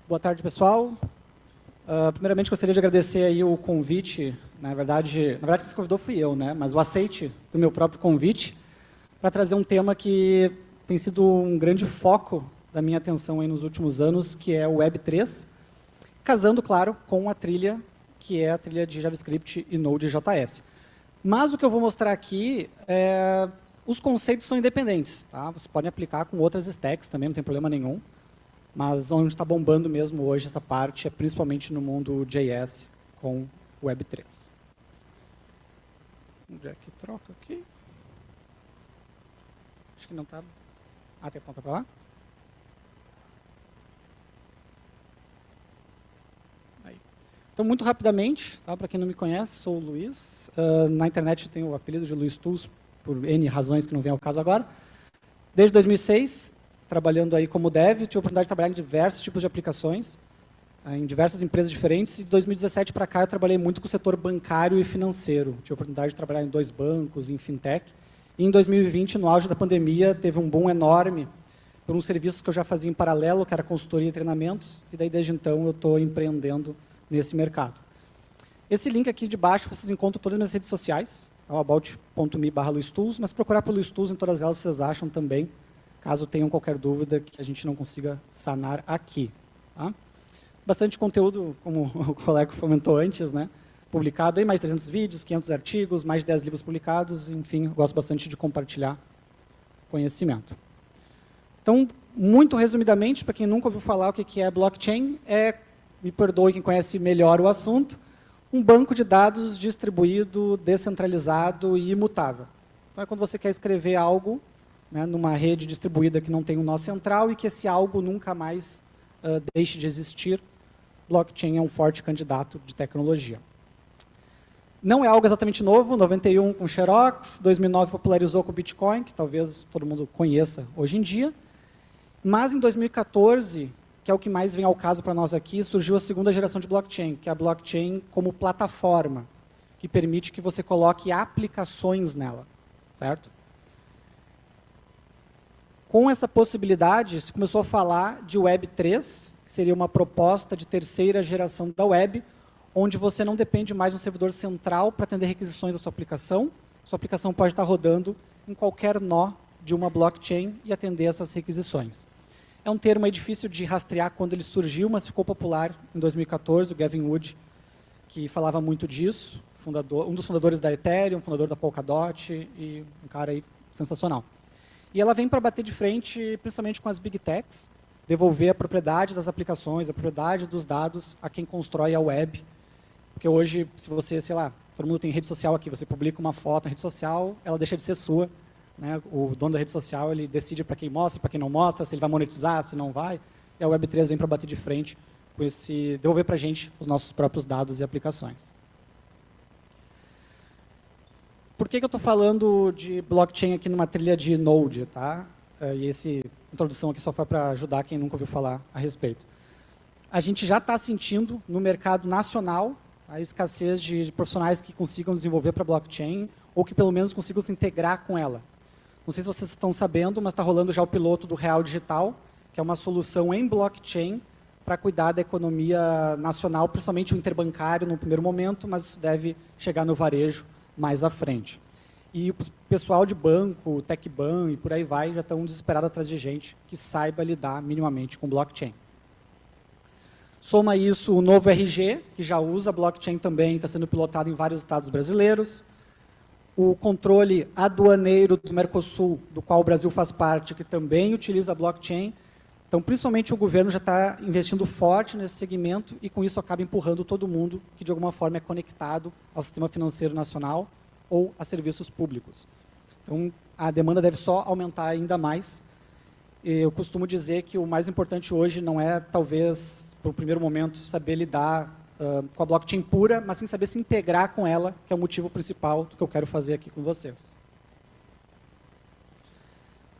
Boa tarde, pessoal. Primeiramente, gostaria de agradecer aí o convite. Na verdade, quem se convidou fui eu, né? Mas o aceite do meu próprio convite para trazer um tema que tem sido um grande foco da minha atenção aí nos últimos anos, que é o Web3, casando, claro, com a trilha, que é a trilha de JavaScript e Node.js. Mas o que eu vou mostrar aqui, os conceitos são independentes, tá? Vocês podem aplicar com outras stacks também, não tem problema nenhum. Mas onde está bombando mesmo hoje essa parte é principalmente no mundo JS com Web3. Onde é que troca aqui? Acho que não está... Ah, tem ponta para lá? Aí. Então, muito rapidamente, tá? Para quem não me conhece, sou o Luiz. Na internet eu tenho o apelido de Luiz Tools, por N razões que não vem ao caso agora. Desde 2006, trabalhando aí como dev, tive a oportunidade de trabalhar em diversos tipos de aplicações, em diversas empresas diferentes, e de 2017 para cá eu trabalhei muito com o setor bancário e financeiro. Tive a oportunidade de trabalhar em 2 bancos, em fintech. E em 2020, no auge da pandemia, teve um boom enorme por um serviço que eu já fazia em paralelo, que era consultoria e treinamentos, e daí desde então eu estou empreendendo nesse mercado. Esse link aqui de baixo vocês encontram todas as minhas redes sociais, about.me/luistools, mas procurar pelo Luiz Tools em todas elas vocês acham também, caso tenham qualquer dúvida que a gente não consiga sanar aqui. Tá? Bastante conteúdo, como o colega comentou antes, né? Publicado aí, mais de 300 vídeos, 500 artigos, mais de 10 livros publicados, enfim, gosto bastante de compartilhar conhecimento. Então, muito resumidamente, para quem nunca ouviu falar o que é blockchain, me perdoe quem conhece melhor o assunto, um banco de dados distribuído, descentralizado e imutável. Então, é quando você quer escrever algo, né, numa rede distribuída que não tem um nó central e que esse algo nunca mais deixe de existir, blockchain é um forte candidato de tecnologia. Não é algo exatamente novo, 91 com Xerox, 2009 popularizou com o Bitcoin, que talvez todo mundo conheça hoje em dia, mas em 2014, que é o que mais vem ao caso para nós aqui, surgiu a segunda geração de blockchain, que é a blockchain como plataforma, que permite que você coloque aplicações nela, certo? Com essa possibilidade, se começou a falar de Web3, que seria uma proposta de terceira geração da web, onde você não depende mais de um servidor central para atender requisições da sua aplicação. Sua aplicação pode estar rodando em qualquer nó de uma blockchain e atender essas requisições. É um termo aí difícil de rastrear quando ele surgiu, mas ficou popular em 2014, o Gavin Wood, que falava muito disso, um dos fundadores da Ethereum, fundador da Polkadot, e um cara aí sensacional. E ela vem para bater de frente, principalmente com as Big Techs, devolver a propriedade das aplicações, a propriedade dos dados a quem constrói a web. Porque hoje, se você, sei lá, todo mundo tem rede social aqui, você publica uma foto na rede social, ela deixa de ser sua. Né? O dono da rede social, ele decide para quem mostra, para quem não mostra, se ele vai monetizar, se não vai. E a Web3 vem para bater de frente com esse, devolver para a gente os nossos próprios dados e aplicações. Por que eu estou falando de blockchain aqui numa trilha de Node? Tá? E essa introdução aqui só foi para ajudar quem nunca ouviu falar a respeito. A gente já está sentindo no mercado nacional a escassez de profissionais que consigam desenvolver para blockchain ou que pelo menos consigam se integrar com ela. Não sei se vocês estão sabendo, mas está rolando já o piloto do Real Digital, que é uma solução em blockchain para cuidar da economia nacional, principalmente o interbancário no primeiro momento, mas isso deve chegar no varejo mais à frente. E o pessoal de banco, TechBan e por aí vai, já estão desesperados atrás de gente que saiba lidar minimamente com blockchain. Soma isso o novo RG, que já usa blockchain também, está sendo pilotado em vários estados brasileiros. O controle aduaneiro do Mercosul, do qual o Brasil faz parte, que também utiliza blockchain. Então, principalmente o governo já está investindo forte nesse segmento e com isso acaba empurrando todo mundo que de alguma forma é conectado ao sistema financeiro nacional ou a serviços públicos. Então, a demanda deve só aumentar ainda mais. Eu costumo dizer que o mais importante hoje não é, talvez, para o primeiro momento, saber lidar com a blockchain pura, mas sim saber se integrar com ela, que é o motivo principal do que eu quero fazer aqui com vocês.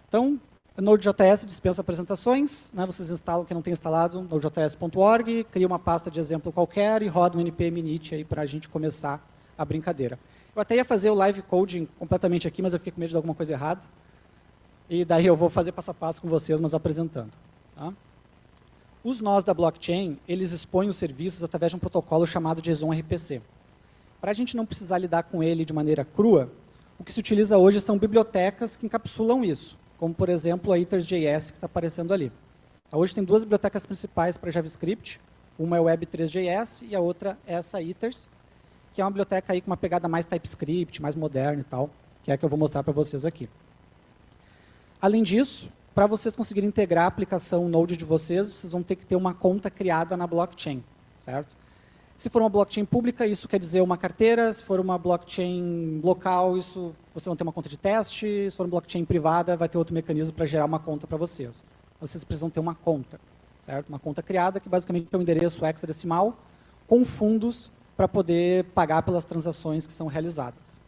Então, Node.js dispensa apresentações, né? Vocês instalam quem não tem instalado, nodejs.org, cria uma pasta de exemplo qualquer e roda um npm init aí para a gente começar a brincadeira. Eu até ia fazer o live coding completamente aqui, mas eu fiquei com medo de alguma coisa errada. E daí eu vou fazer passo a passo com vocês, mas apresentando. Tá? Os nós da blockchain, eles expõem os serviços através de um protocolo chamado JSON RPC. Para a gente não precisar lidar com ele de maneira crua, o que se utiliza hoje são bibliotecas que encapsulam isso, como, por exemplo, a ithers.js que está aparecendo ali. Hoje tem duas bibliotecas principais para JavaScript, uma é o Web3.js e a outra é essa ithers, que é uma biblioteca aí com uma pegada mais TypeScript, mais moderna e tal, que é a que eu vou mostrar para vocês aqui. Além disso, para vocês conseguirem integrar a aplicação Node de vocês vão ter que ter uma conta criada na blockchain, certo? Se for uma blockchain pública, isso quer dizer uma carteira. Se for uma blockchain local, isso vocês vão ter uma conta de teste. Se for uma blockchain privada, vai ter outro mecanismo para gerar uma conta para vocês. Vocês precisam ter uma conta, certo? Uma conta criada que basicamente é um endereço hexadecimal com fundos para poder pagar pelas transações que são realizadas,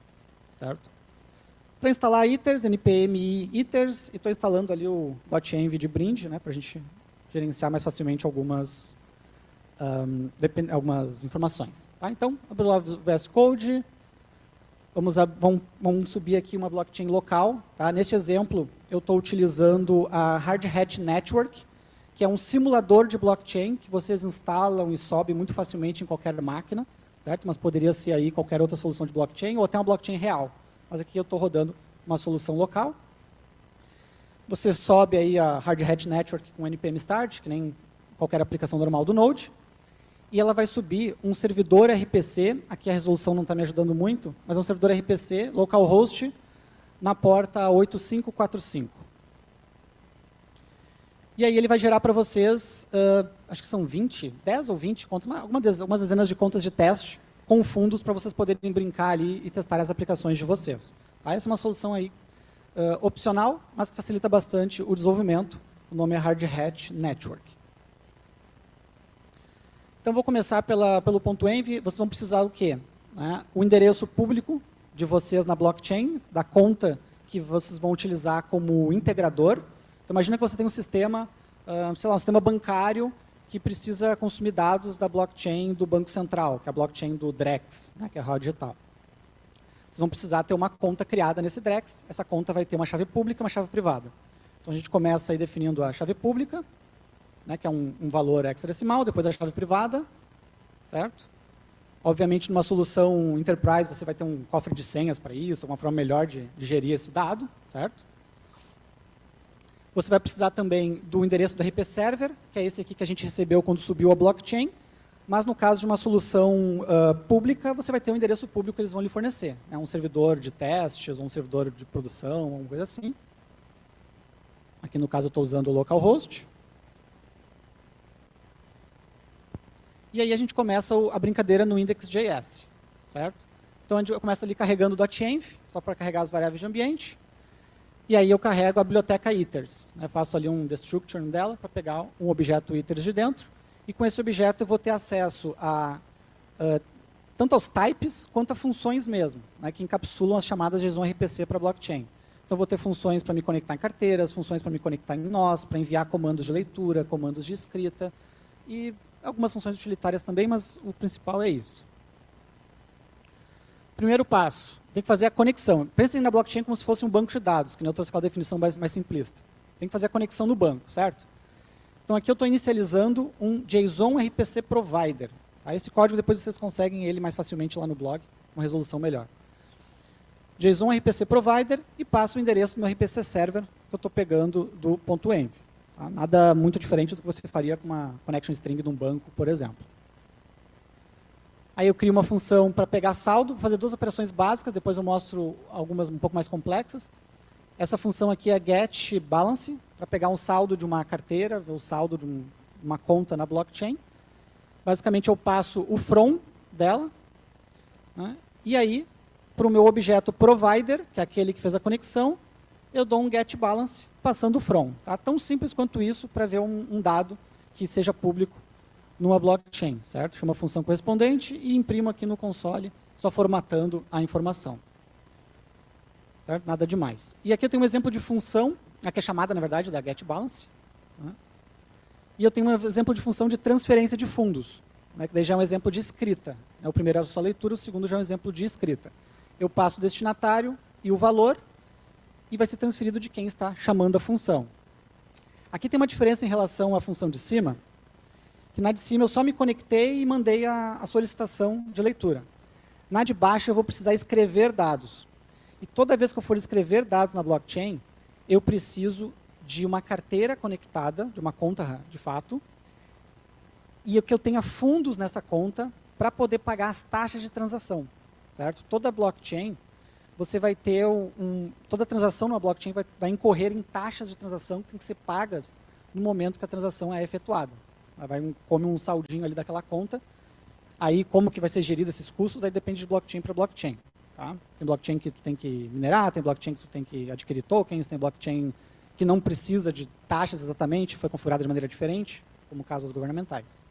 certo? Para instalar ithers, npm ithers, e estou instalando ali o .env de brinde, né, para a gente gerenciar mais facilmente algumas informações. Tá? Então, abrir lá o VS Code, vamos subir aqui uma blockchain local. Tá? Neste exemplo, eu estou utilizando a Hard Hat Network, que é um simulador de blockchain que vocês instalam e sobem muito facilmente em qualquer máquina, certo? Mas poderia ser aí qualquer outra solução de blockchain ou até uma blockchain real. Mas aqui eu estou rodando uma solução local. Você sobe aí a Hard Hat Network com npm start, que nem qualquer aplicação normal do Node. E ela vai subir um servidor RPC, aqui a resolução não está me ajudando muito, mas é um servidor RPC, localhost, na porta 8545. E aí ele vai gerar para vocês, acho que são 10 ou 20 contas, algumas dezenas de contas de teste, com fundos para vocês poderem brincar ali e testar as aplicações de vocês. Tá? Essa é uma solução aí opcional, mas que facilita bastante o desenvolvimento. O nome é Hard Hat Network. Então, vou começar pelo ponto .env. Vocês vão precisar do quê? Né? O endereço público de vocês na blockchain, da conta que vocês vão utilizar como integrador. Então, imagina que você tem um sistema, sei lá, um sistema bancário que precisa consumir dados da blockchain do Banco Central, que é a blockchain do Drex, né, que é a real digital. Vocês vão precisar ter uma conta criada nesse Drex. Essa conta vai ter uma chave pública e uma chave privada. Então, a gente começa aí definindo a chave pública, né, que é um valor hexadecimal, depois a chave privada, certo? Obviamente, numa solução enterprise, você vai ter um cofre de senhas para isso, uma forma melhor de gerir esse dado, certo? Você vai precisar também do endereço do RP Server, que é esse aqui que a gente recebeu quando subiu a blockchain, mas no caso de uma solução pública, você vai ter um endereço público que eles vão lhe fornecer, né, um servidor de testes, ou um servidor de produção, alguma coisa assim. Aqui no caso eu estou usando o localhost. E aí a gente começa a brincadeira no index.js, certo? Então a gente começa ali carregando o .env, só para carregar as variáveis de ambiente. E aí eu carrego a biblioteca ithers. Né? Faço ali um destructure dela para pegar um objeto ithers de dentro. E com esse objeto eu vou ter acesso tanto aos types quanto a funções mesmo, né? Que encapsulam as chamadas de JSON RPC para blockchain. Então eu vou ter funções para me conectar em carteiras, funções para me conectar em nós, para enviar comandos de leitura, comandos de escrita e algumas funções utilitárias também, mas o principal é isso. Primeiro passo, tem que fazer a conexão. Pensem na blockchain como se fosse um banco de dados, que nem eu trouxe aquela definição mais simplista. Tem que fazer a conexão no banco, certo? Então aqui eu estou inicializando um JSON RPC Provider. Tá? Esse código depois vocês conseguem ele mais facilmente lá no blog, com resolução melhor. JSON RPC Provider e passo o endereço do meu RPC Server, que eu estou pegando do .env. Tá? Nada muito diferente do que você faria com uma connection string de um banco, por exemplo. Aí eu crio uma função para pegar saldo, vou fazer duas operações básicas, depois eu mostro algumas um pouco mais complexas. Essa função aqui é getBalance, para pegar um saldo de uma carteira, o saldo de uma conta na blockchain. Basicamente eu passo o from dela, né? E aí, para o meu objeto provider, que é aquele que fez a conexão, eu dou um getBalance passando o from. Tá? Tão simples quanto isso para ver um dado que seja público numa blockchain, certo? Chama a função correspondente e imprimo aqui no console, só formatando a informação. Certo? Nada demais. E aqui eu tenho um exemplo de função, aqui é chamada, na verdade, da getBalance. Né? E eu tenho um exemplo de função de transferência de fundos, né? Que daí já é um exemplo de escrita. O primeiro é só leitura, o segundo já é um exemplo de escrita. Eu passo o destinatário e o valor, e vai ser transferido de quem está chamando a função. Aqui tem uma diferença em relação à função de cima, que na de cima eu só me conectei e mandei a solicitação de leitura. Na de baixo eu vou precisar escrever dados. E toda vez que eu for escrever dados na blockchain, eu preciso de uma carteira conectada, de uma conta de fato, e que eu tenha fundos nessa conta para poder pagar as taxas de transação, certo? Toda blockchain, você vai ter toda transação numa blockchain vai incorrer em taxas de transação que tem que ser pagas no momento que a transação é efetuada. Ela come um saldinho ali daquela conta. Aí, como que vai ser gerido esses custos, aí depende de blockchain para blockchain. Tá? Tem blockchain que tu tem que minerar, tem blockchain que tu tem que adquirir tokens, tem blockchain que não precisa de taxas exatamente, foi configurada de maneira diferente, como casos governamentais.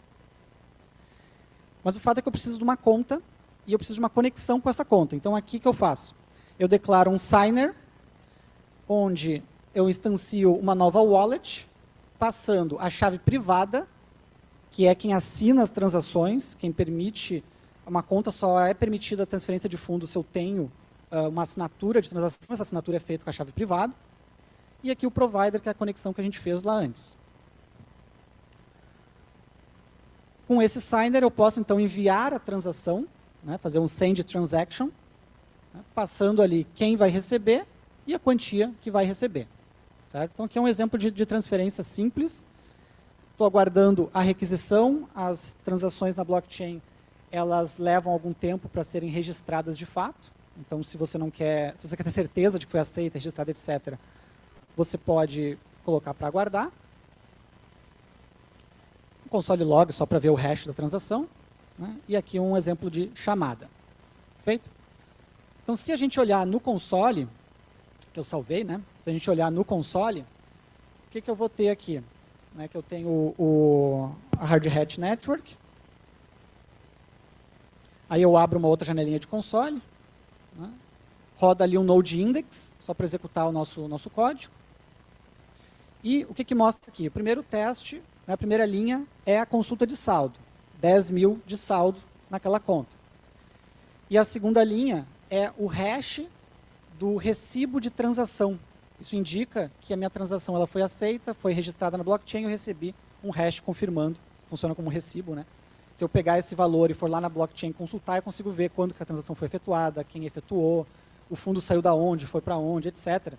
Mas o fato é que eu preciso de uma conta e eu preciso de uma conexão com essa conta. Então, aqui que eu faço? Eu declaro um signer, onde eu instancio uma nova wallet, passando a chave privada, que é quem assina as transações, quem permite, uma conta só é permitida a transferência de fundos se eu tenho uma assinatura de transação, essa assinatura é feita com a chave privada, e aqui o provider, que é a conexão que a gente fez lá antes. Com esse signer eu posso então enviar a transação, né, fazer um send transaction, né, passando ali quem vai receber e a quantia que vai receber. Certo? Então aqui é um exemplo de transferência simples. Estou aguardando a requisição, as transações na blockchain, elas levam algum tempo para serem registradas de fato. Então, se você quer ter certeza de que foi aceita, registrada, etc., você pode colocar para aguardar. Um console log só para ver o hash da transação. Né? E aqui um exemplo de chamada. Feito? Então, se a gente olhar no console, que eu salvei, né? Se a gente olhar no console, o que eu vou ter aqui? Né, que eu tenho a Hard Hat Network. Aí eu abro uma outra janelinha de console. Né, roda ali um Node Index, só para executar o nosso código. E o que mostra aqui? O primeiro teste, né, a primeira linha, é a consulta de saldo. 10 mil de saldo naquela conta. E a segunda linha é o hash do recibo de transação. Isso indica que a minha transação ela foi aceita, foi registrada na blockchain, eu recebi um hash confirmando, funciona como recibo, né? Se eu pegar esse valor e for lá na blockchain consultar, eu consigo ver quando que a transação foi efetuada, quem efetuou, o fundo saiu da onde, foi para onde, etc.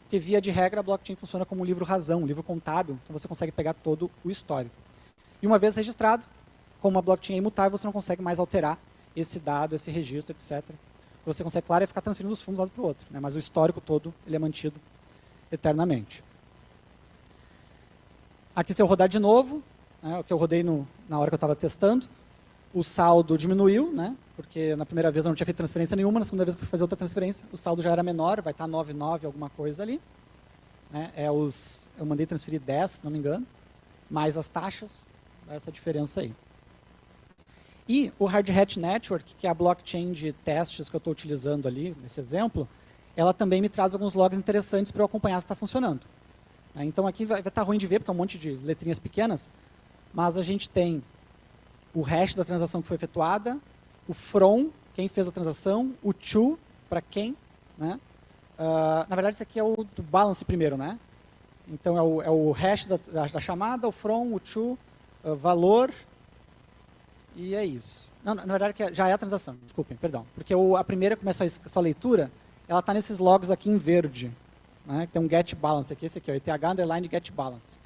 Porque via de regra a blockchain funciona como um livro razão, um livro contábil, então você consegue pegar todo o histórico. E uma vez registrado, como a blockchain é imutável, você não consegue mais alterar esse dado, esse registro, etc. O que você consegue, claro, é ficar transferindo os fundos de um lado para o outro, né? Mas o histórico todo ele é mantido eternamente. Aqui, se eu rodar de novo, né, o que eu rodei na hora que eu estava testando, o saldo diminuiu, né, porque na primeira vez eu não tinha feito transferência nenhuma, na segunda vez que eu fui fazer outra transferência, o saldo já era menor, vai estar 9,9 alguma coisa ali. Né, eu mandei transferir 10, se não me engano, mais as taxas, dá essa diferença aí. E o Hard Hat Network, que é a blockchain de testes que eu estou utilizando ali, nesse exemplo, ela também me traz alguns logs interessantes para eu acompanhar se está funcionando. Então aqui vai estar ruim de ver, porque é um monte de letrinhas pequenas, mas a gente tem o hash da transação que foi efetuada, o from, quem fez a transação, o to, para quem. Né? Na verdade, esse aqui é o do balance primeiro, né? Então é o hash da chamada, o from, o to, valor, e é isso. Não, na verdade, já é a transação, desculpem, perdão. Porque a primeira começou a sua leitura, ela está nesses logs aqui em verde. Né? Tem um get balance aqui, esse aqui, o ETH underline get balance.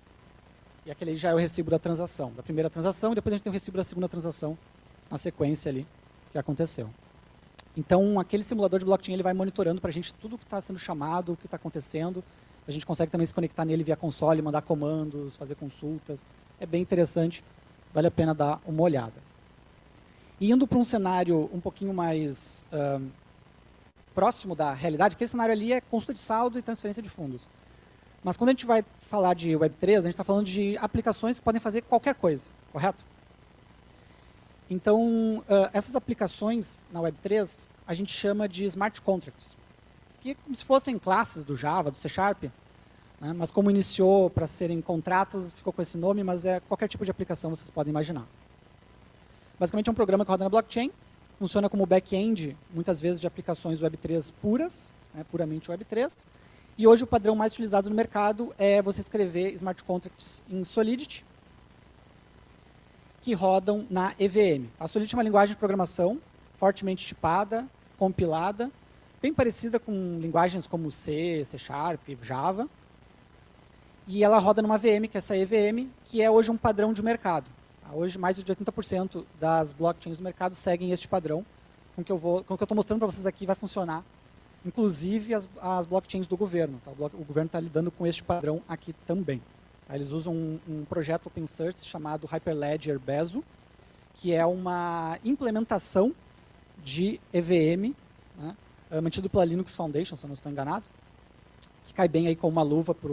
E aquele já é o recibo da transação, da primeira transação, e depois a gente tem o recibo da segunda transação na sequência ali que aconteceu. Então, aquele simulador de blockchain ele vai monitorando para a gente tudo o que está sendo chamado, o que está acontecendo. A gente consegue também se conectar nele via console, mandar comandos, fazer consultas. É bem interessante, vale a pena dar uma olhada. E indo para um cenário um pouquinho mais próximo da realidade, aquele cenário ali é consulta de saldo e transferência de fundos. Mas quando a gente vai falar de Web3, a gente está falando de aplicações que podem fazer qualquer coisa, correto? Então, essas aplicações na Web3, a gente chama de smart contracts, que é como se fossem classes do Java, do C#, né? Mas como iniciou para serem contratos, ficou com esse nome, mas é qualquer tipo de aplicação vocês podem imaginar. Basicamente é um programa que roda na blockchain, funciona como back-end, muitas vezes, de aplicações Web3 puras, né, puramente Web3. E hoje o padrão mais utilizado no mercado é você escrever smart contracts em Solidity. que rodam na EVM. A Solidity é uma linguagem de programação fortemente tipada, compilada, bem parecida com linguagens como C, C Sharp, Java. E ela roda numa VM, que é essa EVM, que é hoje um padrão de mercado. Hoje, mais de 80% das blockchains do mercado seguem este padrão. Com o que eu estou mostrando para vocês aqui vai funcionar, inclusive as blockchains do governo. Tá? O governo está lidando com este padrão aqui também. Tá? Eles usam um projeto open source chamado Hyperledger Bezo, que é uma implementação de EVM, né, mantido pela Linux Foundation, se eu não estou enganado, que cai bem aí como uma luva para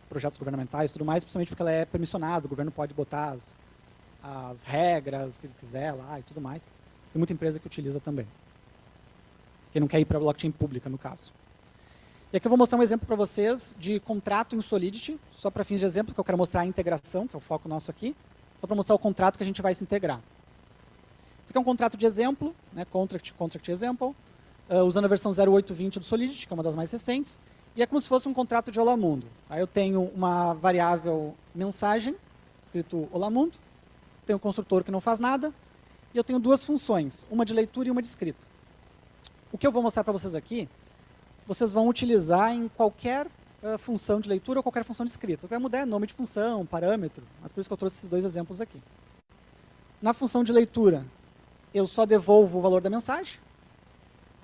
projetos governamentais e tudo mais, principalmente porque ela é permissionada, o governo pode botar as regras que ele quiser lá e tudo mais. Tem muita empresa que utiliza também. Quem não quer ir para a blockchain pública, no caso. E aqui eu vou mostrar um exemplo para vocês de contrato em Solidity, só para fins de exemplo, que eu quero mostrar a integração, que é o foco nosso aqui, só para mostrar o contrato que a gente vai se integrar. Esse aqui é um contrato de exemplo, né, contract example, usando a versão 0820 do Solidity, que é uma das mais recentes, e é como se fosse um contrato de Olá Mundo. Aí eu tenho uma variável mensagem, escrito Olá Mundo, tenho um construtor que não faz nada, e eu tenho duas funções, uma de leitura e uma de escrita. O que eu vou mostrar para vocês aqui, vocês vão utilizar em qualquer função de leitura ou qualquer função de escrita. O que vai mudar é nome de função, parâmetro, mas por isso que eu trouxe esses dois exemplos aqui. Na função de leitura, eu só devolvo o valor da mensagem,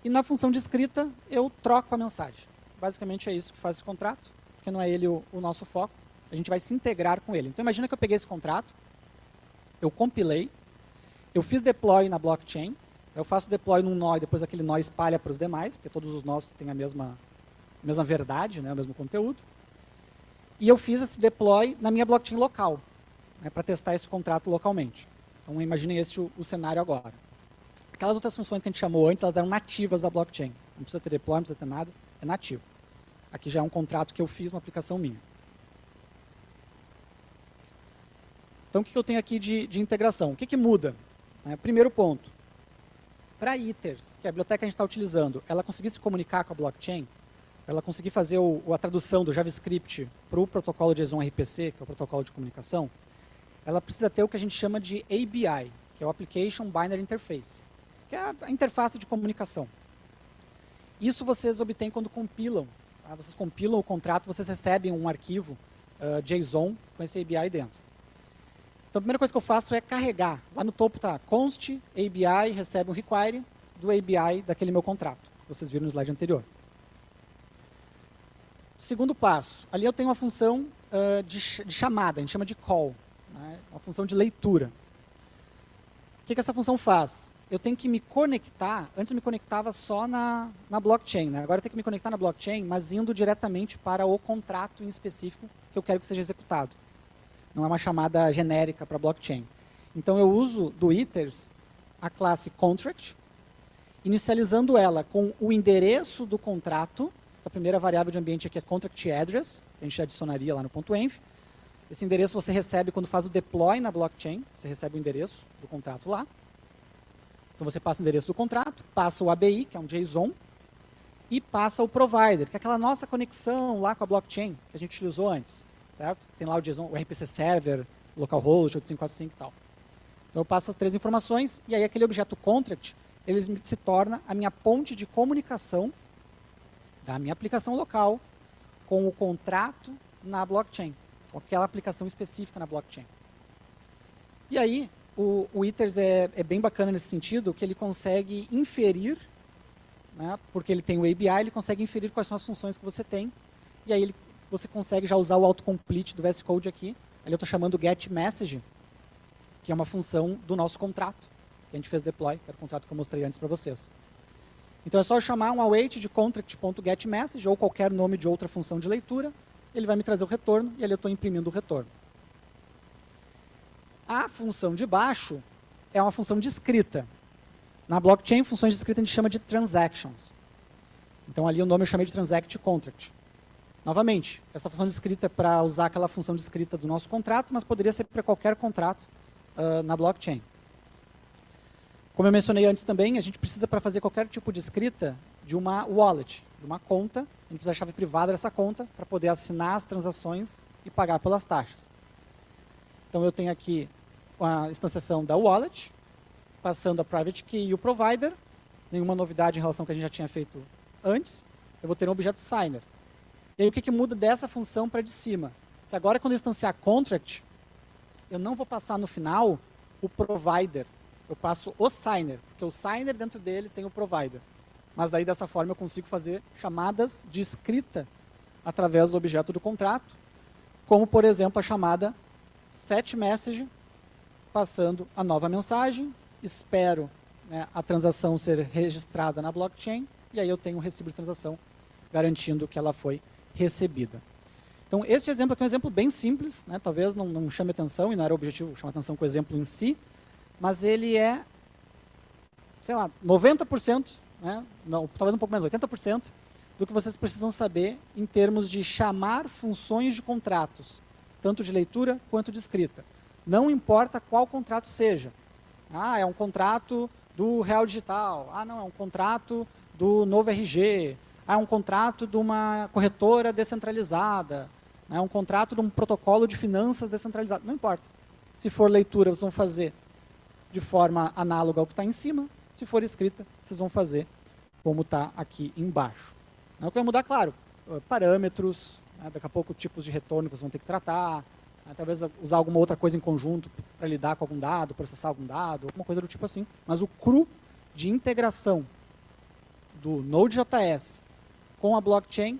e na função de escrita, eu troco a mensagem. Basicamente é isso que faz esse contrato, porque não é ele o nosso foco, a gente vai se integrar com ele. Então imagina que eu peguei esse contrato, eu compilei, eu fiz deploy na blockchain, eu faço deploy num nó e depois aquele nó espalha para os demais, porque todos os nós têm a mesma verdade, né, o mesmo conteúdo. E eu fiz esse deploy na minha blockchain local, né, para testar esse contrato localmente. Então imaginem esse o cenário agora. Aquelas outras funções que a gente chamou antes, elas eram nativas da blockchain. Não precisa ter deploy, não precisa ter nada, é nativo. Aqui já é um contrato que eu fiz, uma aplicação minha. Então o que eu tenho aqui de integração? O que muda? Primeiro ponto. Para Ethers, que é a biblioteca que a gente está utilizando, ela conseguir se comunicar com a blockchain, ela conseguir fazer a tradução do JavaScript para o protocolo de JSON RPC, que é o protocolo de comunicação, ela precisa ter o que a gente chama de ABI, que é o Application Binary Interface, que é a interface de comunicação. Isso vocês obtêm quando compilam. Tá? Vocês compilam o contrato, vocês recebem um arquivo JSON com esse ABI dentro. Então a primeira coisa que eu faço é carregar. Lá no topo está const, ABI, recebe um require do ABI daquele meu contrato, que vocês viram no slide anterior. Segundo passo, ali eu tenho uma função de chamada, a gente chama de call, né? Uma função de leitura. O que essa função faz? Eu tenho que me conectar, antes eu me conectava só na blockchain, né? Agora eu tenho que me conectar na blockchain, mas indo diretamente para o contrato em específico que eu quero que seja executado. Não é uma chamada genérica para blockchain. Então eu uso do Ethers a classe contract, inicializando ela com o endereço do contrato. Essa primeira variável de ambiente aqui é contract address, que a gente adicionaria lá no .env. Esse endereço você recebe quando faz o deploy na blockchain, você recebe o endereço do contrato lá. Então você passa o endereço do contrato, passa o ABI, que é um JSON, e passa o provider, que é aquela nossa conexão lá com a blockchain que a gente utilizou antes. Certo? Tem lá o JSON, o RPC Server, localhost, 8545 e tal. Então eu passo as três informações e aí aquele objeto contract, ele se torna a minha ponte de comunicação da minha aplicação local com o contrato na blockchain, com aquela aplicação específica na blockchain. E aí o Ethers é bem bacana nesse sentido, que ele consegue inferir, né, porque ele tem o ABI, ele consegue inferir quais são as funções que você tem, e aí você consegue já usar o autocomplete do VS Code aqui. Ali eu estou chamando getMessage, que é uma função do nosso contrato, que a gente fez deploy, que era o contrato que eu mostrei antes para vocês. Então é só eu chamar um await de contract.getMessage ou qualquer nome de outra função de leitura, ele vai me trazer o retorno e ali eu estou imprimindo o retorno. A função de baixo é uma função de escrita. Na blockchain, funções de escrita a gente chama de transactions. Então ali o nome eu chamei de transact contract. Novamente, essa função de escrita é para usar aquela função de escrita do nosso contrato, mas poderia ser para qualquer contrato na blockchain. Como eu mencionei antes também, a gente precisa, para fazer qualquer tipo de escrita, de uma wallet, de uma conta. A gente precisa da chave privada dessa conta para poder assinar as transações e pagar pelas taxas. Então eu tenho aqui a instanciação da wallet, passando a private key e o provider, nenhuma novidade em relação ao que a gente já tinha feito antes, eu vou ter um objeto signer. E aí o que muda dessa função para de cima? Que agora quando eu instanciar contract, eu não vou passar no final o provider, eu passo o signer, porque o signer dentro dele tem o provider. Mas daí dessa forma eu consigo fazer chamadas de escrita através do objeto do contrato, como por exemplo a chamada setMessage, passando a nova mensagem, espero, né, a transação ser registrada na blockchain, e aí eu tenho um recibo de transação garantindo que ela foi recebida. Então, esse exemplo aqui é um exemplo bem simples, né, talvez não chame atenção, e não era o objetivo chamar atenção com o exemplo em si, mas ele é, sei lá, 90%, né, não, talvez um pouco menos, 80%, do que vocês precisam saber em termos de chamar funções de contratos, tanto de leitura quanto de escrita. Não importa qual contrato seja. Ah, é um contrato do Real Digital. Ah, não, é um contrato do Novo RG. Ah, é um contrato de uma corretora descentralizada. É um contrato de um protocolo de finanças descentralizado. Não importa. Se for leitura, vocês vão fazer de forma análoga ao que está em cima. Se for escrita, vocês vão fazer como está aqui embaixo. O que vai mudar, claro, parâmetros, né, daqui a pouco tipos de retorno que vocês vão ter que tratar, né, talvez usar alguma outra coisa em conjunto para lidar com algum dado, processar algum dado, alguma coisa do tipo assim. Mas o cru de integração do Node.js com a blockchain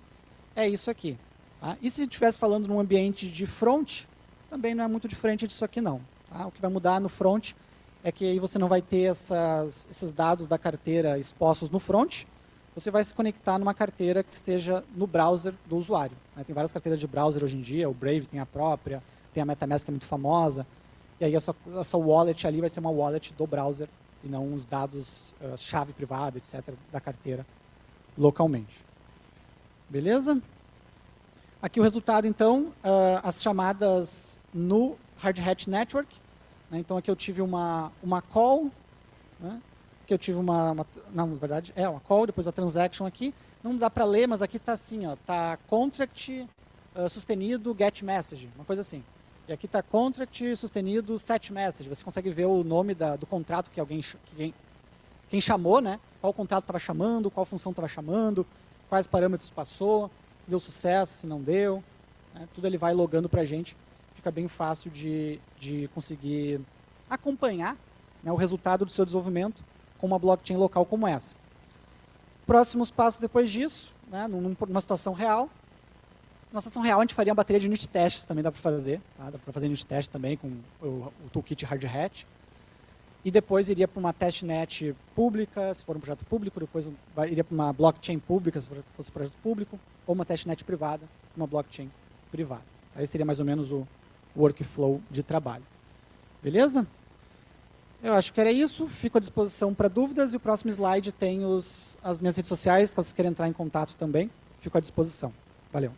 é isso aqui. Tá? E se estivesse falando num ambiente de front, também não é muito diferente disso aqui não. Tá? O que vai mudar no front é que aí você não vai ter esses dados da carteira expostos no front, você vai se conectar numa carteira que esteja no browser do usuário. Né? Tem várias carteiras de browser hoje em dia, o Brave tem a própria, tem a MetaMask que é muito famosa, e aí essa wallet ali vai ser uma wallet do browser, e não os dados, chave privada, etc., da carteira localmente. Beleza? Aqui o resultado, então, as chamadas no Hard Hat Network. Né? Então aqui eu tive uma call, né? Que eu tive não, na verdade, uma call, depois a transaction aqui. Não dá para ler, mas aqui está assim, está contract sustenido get message, uma coisa assim. E aqui está contract sustenido set message. Você consegue ver o nome do contrato que quem chamou, né? Qual contrato estava chamando, qual função estava chamando, quais parâmetros passou, se deu sucesso, se não deu. Né? Tudo ele vai logando para a gente. Fica bem fácil de conseguir acompanhar, né, o resultado do seu desenvolvimento com uma blockchain local como essa. Próximos passos depois disso, né, numa situação real. Numa situação real a gente faria uma bateria de unit tests, também dá para fazer. Tá? Dá para fazer unit tests também com o toolkit Hard Hat. E depois iria para uma testnet pública, se for um projeto público, depois iria para uma blockchain pública, se fosse um projeto público, ou uma testnet privada, uma blockchain privada. Aí seria mais ou menos o workflow de trabalho. Beleza? Eu acho que era isso, fico à disposição para dúvidas e o próximo slide tem as minhas redes sociais, caso vocês queiram entrar em contato também, fico à disposição. Valeu.